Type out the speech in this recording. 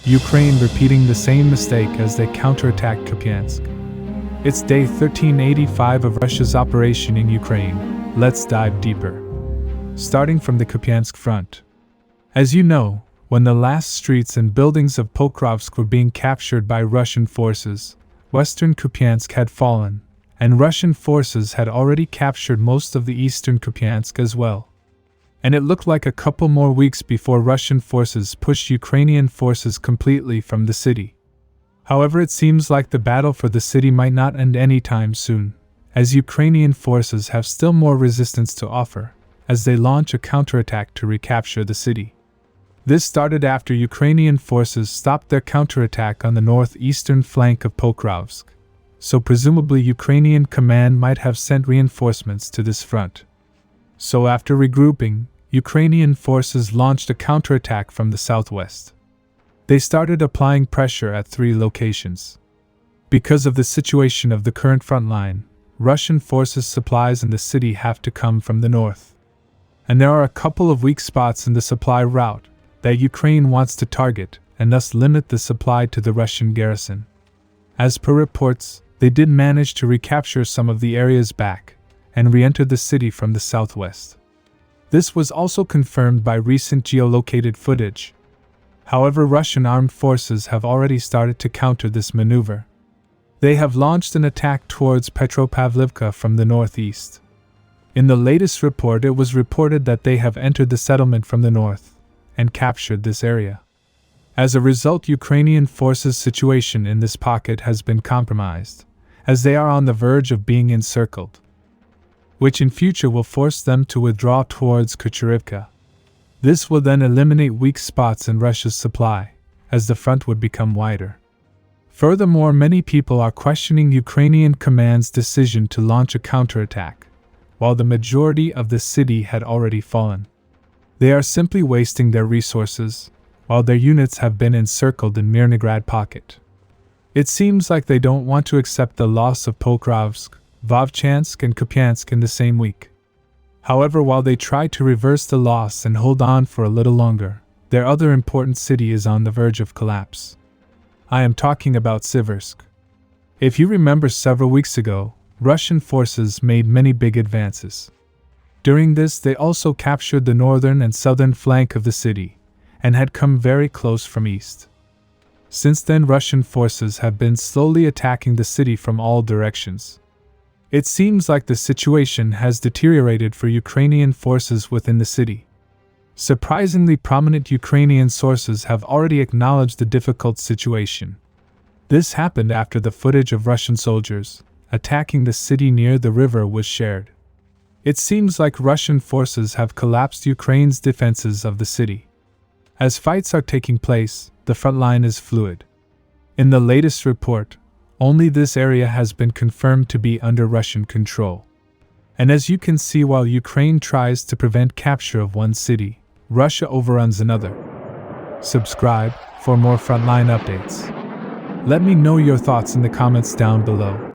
Ukraine repeating the same mistake as they counterattacked Kupyansk. It's day 1385 of Russia's operation in Ukraine. Let's dive deeper. Starting from the Kupyansk front. As you know, when the last streets and buildings of Pokrovsk were being captured by Russian forces, western Kupyansk had fallen, and Russian forces had already captured most of the eastern Kupyansk as well. And it looked like a couple more weeks before Russian forces pushed Ukrainian forces completely from the city. However, it seems like the battle for the city might not end anytime soon, as Ukrainian forces have still more resistance to offer, as they launch a counterattack to recapture the city. This started after Ukrainian forces stopped their counterattack on the northeastern flank of Pokrovsk, so presumably Ukrainian command might have sent reinforcements to this front. So after regrouping, Ukrainian forces launched a counterattack from the southwest. They started applying pressure at 3 locations. Because of the situation of the current front line, Russian forces' supplies in the city have to come from the north. And there are a couple of weak spots in the supply route that Ukraine wants to target and thus limit the supply to the Russian garrison. As per reports, they did manage to recapture some of the areas back and re-enter the city from the southwest. This was also confirmed by recent geolocated footage. However, Russian armed forces have already started to counter this maneuver. They have launched an attack towards Petropavlivka from the northeast. In the latest report, it was reported that they have entered the settlement from the north and captured this area. As a result, Ukrainian forces' situation in this pocket has been compromised, as they are on the verge of being encircled, which in future will force them to withdraw towards Counterattack. This will then eliminate weak spots in Russia's supply, as the front would become wider. Furthermore, many people are questioning Ukrainian command's decision to launch a counterattack, while the majority of the city had already fallen. They are simply wasting their resources, while their units have been encircled in Maryinka pocket. It seems like they don't want to accept the loss of Pokrovsk, Vovchansk and Kupyansk in the same week. However, while they try to reverse the loss and hold on for a little longer, their other important city is on the verge of collapse. I am talking about Sivers'k. If you remember, several weeks ago, Russian forces made many big advances. During this, they also captured the northern and southern flank of the city, and had come very close from east. Since then, Russian forces have been slowly attacking the city from all directions. It seems like the situation has deteriorated for Ukrainian forces within the city. Surprisingly, prominent Ukrainian sources have already acknowledged the difficult situation. This happened after the footage of Russian soldiers attacking the city near the river was shared. It seems like Russian forces have collapsed Ukraine's defenses of the city. As fights are taking place, the front line is fluid. In the latest report, only this area has been confirmed to be under Russian control. And as you can see, while Ukraine tries to prevent capture of one city, Russia overruns another. Subscribe for more frontline updates. Let me know your thoughts in the comments down below.